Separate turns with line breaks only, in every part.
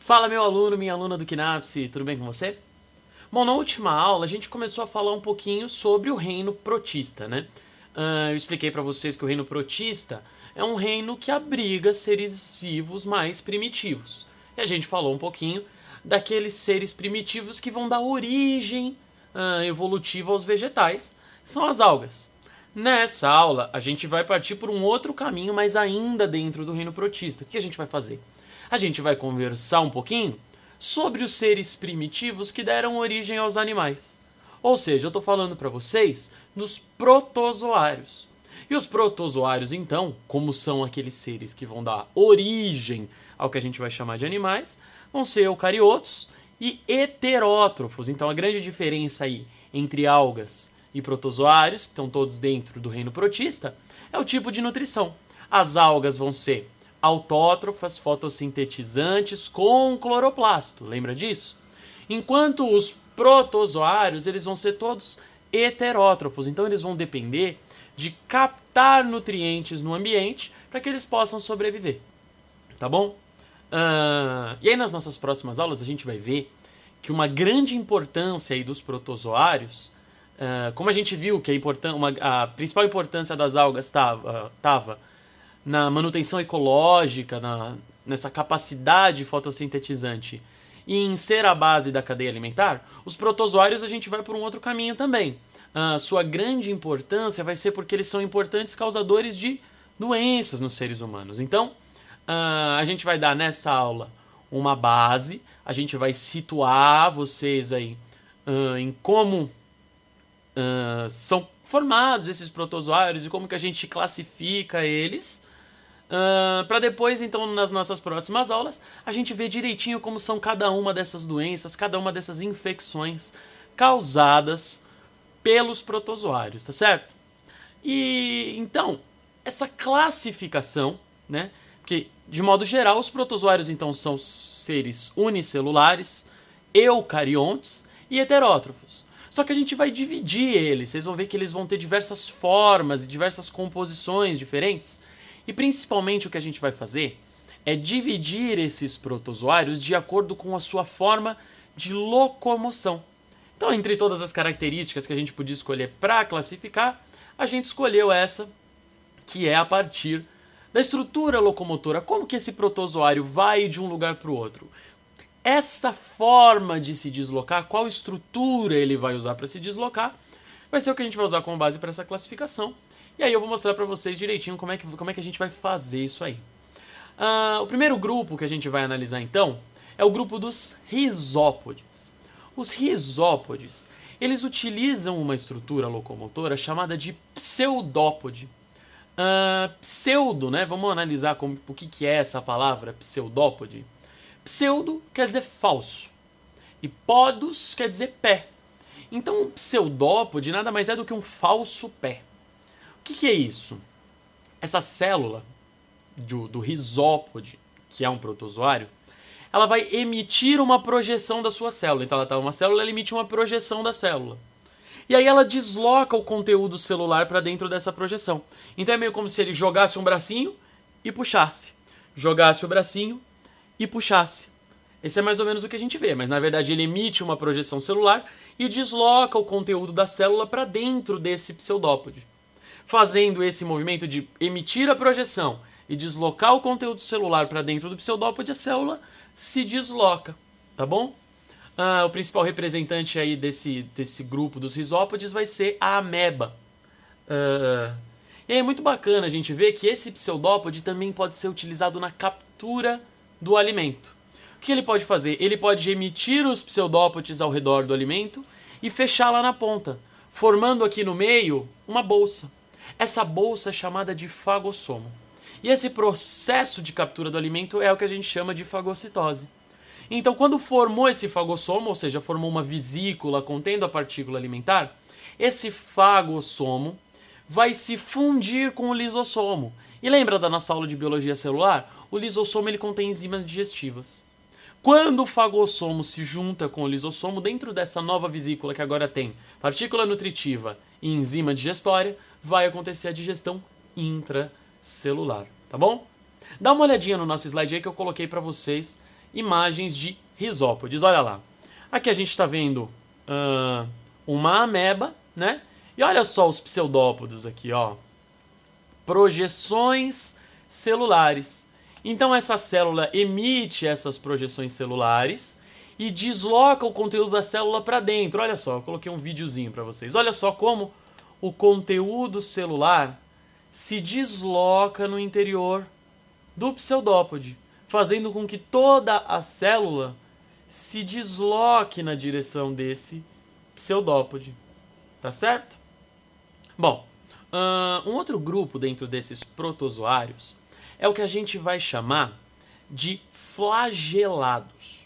Fala, meu aluno, minha aluna do KNAPS, tudo bem com você? Bom, na última aula a gente começou a falar um pouquinho sobre o reino protista, né? Eu expliquei para vocês que o reino protista é um reino que abriga seres vivos mais primitivos. E a gente falou um pouquinho daqueles seres primitivos que vão dar origem evolutiva aos vegetais, que são as algas. Nessa aula a gente vai partir por um outro caminho, mas ainda dentro do reino protista. O que a gente vai fazer? A gente vai conversar um pouquinho sobre os seres primitivos que deram origem aos animais. Ou seja, eu estou falando para vocês dos protozoários. E os protozoários, então, como são aqueles seres que vão dar origem ao que a gente vai chamar de animais, vão ser eucariotos e heterótrofos. Então, a grande diferença aí entre algas e protozoários, que estão todos dentro do reino protista, é o tipo de nutrição. As algas vão ser autótrofas, fotossintetizantes com cloroplasto, lembra disso? Enquanto os protozoários, eles vão ser todos heterótrofos, então eles vão depender de captar nutrientes no ambiente para que eles possam sobreviver, tá bom? E aí nas nossas próximas aulas a gente vai ver que uma grande importância aí dos protozoários, como a gente viu que a principal importância das algas estava na manutenção ecológica, nessa capacidade fotossintetizante e em ser a base da cadeia alimentar, os protozoários a gente vai por um outro caminho também. Sua grande importância vai ser porque eles são importantes causadores de doenças nos seres humanos. Então, a gente vai dar nessa aula uma base, a gente vai situar vocês aí em como são formados esses protozoários e como que a gente classifica eles, para depois, então, nas nossas próximas aulas, a gente ver direitinho como são cada uma dessas doenças, cada uma dessas infecções causadas pelos protozoários, tá certo? E, então, essa classificação, né? Porque, de modo geral, os protozoários, então, são seres unicelulares, eucariontes e heterótrofos. Só que a gente vai dividir eles, vocês vão ver que eles vão ter diversas formas e diversas composições diferentes. E principalmente o que a gente vai fazer é dividir esses protozoários de acordo com a sua forma de locomoção. Então, entre todas as características que a gente podia escolher para classificar, a gente escolheu essa, que é a partir da estrutura locomotora. Como que esse protozoário vai de um lugar para o outro? Essa forma de se deslocar, qual estrutura ele vai usar para se deslocar, vai ser o que a gente vai usar como base para essa classificação. E aí eu vou mostrar para vocês direitinho como é que a gente vai fazer isso aí. O primeiro grupo que a gente vai analisar então é o grupo dos rizópodes. Os rizópodes, eles utilizam uma estrutura locomotora chamada de pseudópode. Pseudo, né? Vamos analisar o que é essa palavra pseudópode. Pseudo quer dizer falso e podos quer dizer pé. Então um pseudópode nada mais é do que um falso pé. O que é isso? Essa célula do rizópode, que é um protozoário, ela vai emitir uma projeção da sua célula. Então uma célula ela emite uma projeção da célula. E aí ela desloca o conteúdo celular para dentro dessa projeção. Então é meio como se ele jogasse um bracinho e puxasse. Jogasse o bracinho e puxasse. Esse é mais ou menos o que a gente vê, mas na verdade ele emite uma projeção celular e desloca o conteúdo da célula para dentro desse pseudópode. Fazendo esse movimento de emitir a projeção e deslocar o conteúdo celular para dentro do pseudópode, a célula se desloca, tá bom? O principal representante aí desse grupo dos rizópodes vai ser a ameba. E é muito bacana a gente ver que esse pseudópode também pode ser utilizado na captura do alimento. O que ele pode fazer? Ele pode emitir os pseudópodes ao redor do alimento e fechá-la na ponta, formando aqui no meio uma bolsa. Essa bolsa é chamada de fagossomo. E esse processo de captura do alimento é o que a gente chama de fagocitose. Então, quando formou esse fagossomo, ou seja, formou uma vesícula contendo a partícula alimentar, esse fagossomo vai se fundir com o lisossomo. E lembra da nossa aula de biologia celular? O lisossomo ele contém enzimas digestivas. Quando o fagossomo se junta com o lisossomo, dentro dessa nova vesícula que agora tem partícula nutritiva e enzima digestória, vai acontecer a digestão intracelular, tá bom? Dá uma olhadinha no nosso slide aí que eu coloquei para vocês imagens de risópodes. Olha lá. Aqui a gente está vendo uma ameba, né? E olha só os pseudópodos aqui, ó. Projeções celulares. Então essa célula emite essas projeções celulares e desloca o conteúdo da célula para dentro. Olha só, eu coloquei um videozinho para vocês. Olha só como o conteúdo celular se desloca no interior do pseudópode, fazendo com que toda a célula se desloque na direção desse pseudópode. Tá certo? Bom, um outro grupo dentro desses protozoários é o que a gente vai chamar de flagelados.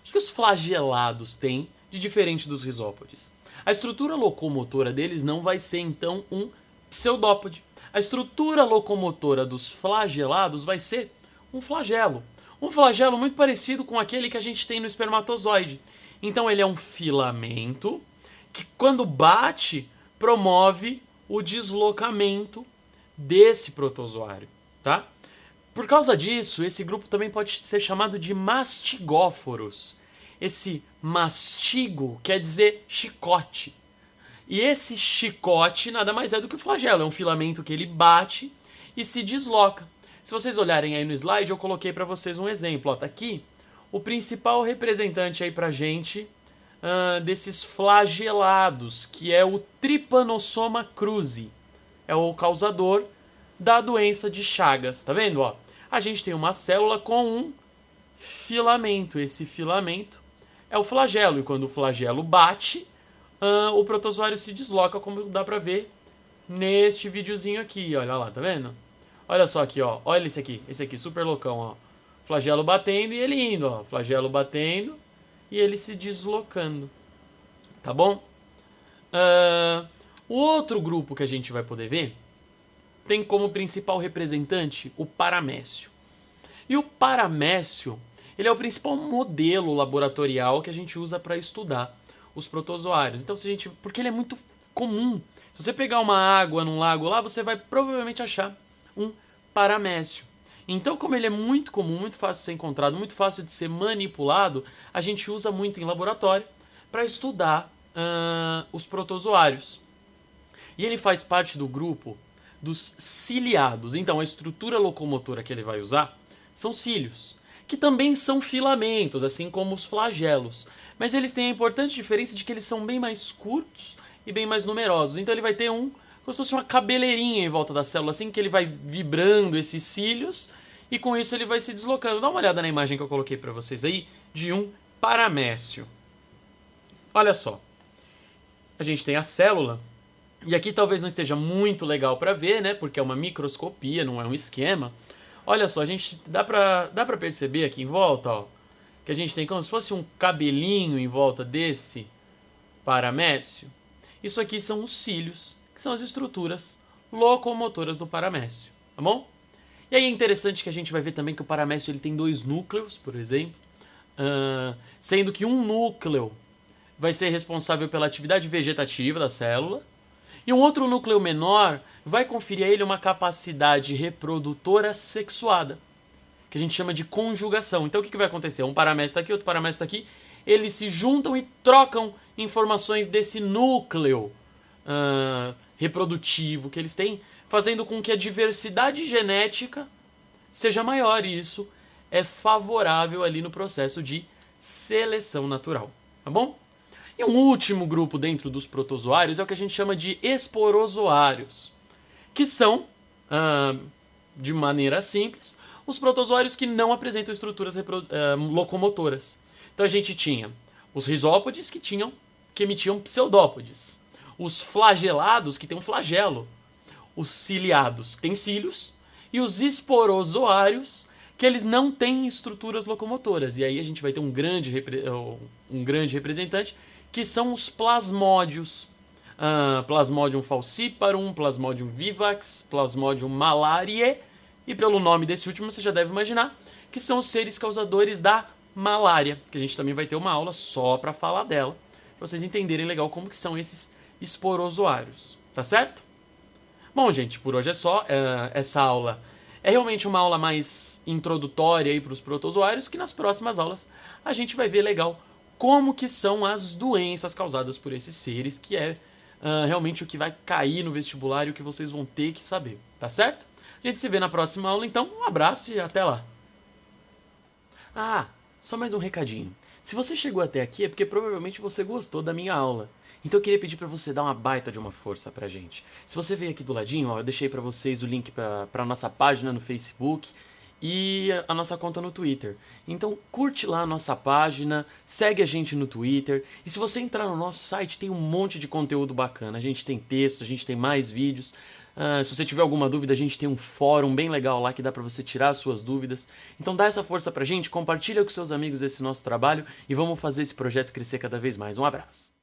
O que os flagelados têm de diferente dos risópodes? A estrutura locomotora deles não vai ser, então, um pseudópode. A estrutura locomotora dos flagelados vai ser um flagelo. Um flagelo muito parecido com aquele que a gente tem no espermatozoide. Então ele é um filamento que, quando bate, promove o deslocamento desse protozoário, tá? Por causa disso, esse grupo também pode ser chamado de mastigóforos. Esse mastigo quer dizer chicote. E esse chicote nada mais é do que o flagelo. É um filamento que ele bate e se desloca. Se vocês olharem aí no slide, eu coloquei para vocês um exemplo. Ó, tá aqui o principal representante aí pra gente desses flagelados, que é o Trypanosoma cruzi. É o causador da doença de Chagas. Tá vendo? Ó, a gente tem uma célula com um filamento. Esse filamento é o flagelo. E quando o flagelo bate, o protozoário se desloca, como dá pra ver neste videozinho aqui. Olha lá, tá vendo? Olha só aqui, ó. Olha esse aqui, super loucão, ó. Flagelo batendo e ele indo, ó. Flagelo batendo e ele se deslocando. Tá bom? O outro grupo que a gente vai poder ver tem como principal representante o paramécio. E o paramécio, ele é o principal modelo laboratorial que a gente usa para estudar os protozoários. Então, porque ele é muito comum. Se você pegar uma água num lago lá, você vai provavelmente achar um paramécio. Então, como ele é muito comum, muito fácil de ser encontrado, muito fácil de ser manipulado, a gente usa muito em laboratório para estudar os protozoários. E ele faz parte do grupo dos ciliados. Então, a estrutura locomotora que ele vai usar são cílios, que também são filamentos, assim como os flagelos. Mas eles têm a importante diferença de que eles são bem mais curtos e bem mais numerosos. Então ele vai ter como se fosse uma cabeleirinha em volta da célula, assim que ele vai vibrando esses cílios e com isso ele vai se deslocando. Dá uma olhada na imagem que eu coloquei para vocês aí de um paramécio. Olha só, a gente tem a célula e aqui talvez não esteja muito legal para ver, né? Porque é uma microscopia, não é um esquema. Olha só, a gente dá para perceber aqui em volta, ó, que a gente tem como se fosse um cabelinho em volta desse paramécio. Isso aqui são os cílios, que são as estruturas locomotoras do paramécio, tá bom? E aí é interessante que a gente vai ver também que o paramécio ele tem 2 núcleos, por exemplo, sendo que um núcleo vai ser responsável pela atividade vegetativa da célula e um outro núcleo menor vai conferir a ele uma capacidade reprodutora sexuada, que a gente chama de conjugação. Então o que vai acontecer? Um paramécio está aqui, outro paramécio está aqui, eles se juntam e trocam informações desse núcleo reprodutivo que eles têm, fazendo com que a diversidade genética seja maior, e isso é favorável ali no processo de seleção natural, tá bom? E um último grupo dentro dos protozoários é o que a gente chama de esporozoários, que são, de maneira simples, os protozoários que não apresentam estruturas locomotoras. Então a gente tinha os risópodes que emitiam pseudópodes, os flagelados que têm um flagelo, os ciliados que têm cílios e os esporozoários que eles não têm estruturas locomotoras. E aí a gente vai ter um grande representante que são os plasmódios. Plasmodium falciparum, Plasmodium vivax, Plasmodium malariae. E pelo nome desse último você já deve imaginar que são os seres causadores da malária, que a gente também vai ter uma aula só para falar dela, para vocês entenderem legal como que são esses esporozoários, tá certo? Bom, gente, por hoje é só. Essa aula É realmente uma aula mais introdutória para os protozoários, que nas próximas aulas a gente vai ver legal como que são as doenças causadas por esses seres, que é realmente o que vai cair no vestibular e o que vocês vão ter que saber, tá certo? A gente se vê na próxima aula, então um abraço e até lá! Ah, só mais um recadinho. Se você chegou até aqui é porque provavelmente você gostou da minha aula. Então eu queria pedir pra você dar uma baita de uma força pra gente. Se você veio aqui do ladinho, ó, eu deixei pra vocês o link pra nossa página no Facebook e a nossa conta no Twitter. Então curte lá a nossa página, segue a gente no Twitter. E se você entrar no nosso site, tem um monte de conteúdo bacana. A gente tem texto, a gente tem mais vídeos. Se você tiver alguma dúvida, a gente tem um fórum bem legal lá que dá pra você tirar as suas dúvidas. Então dá essa força pra gente, compartilha com seus amigos esse nosso trabalho e vamos fazer esse projeto crescer cada vez mais. Um abraço!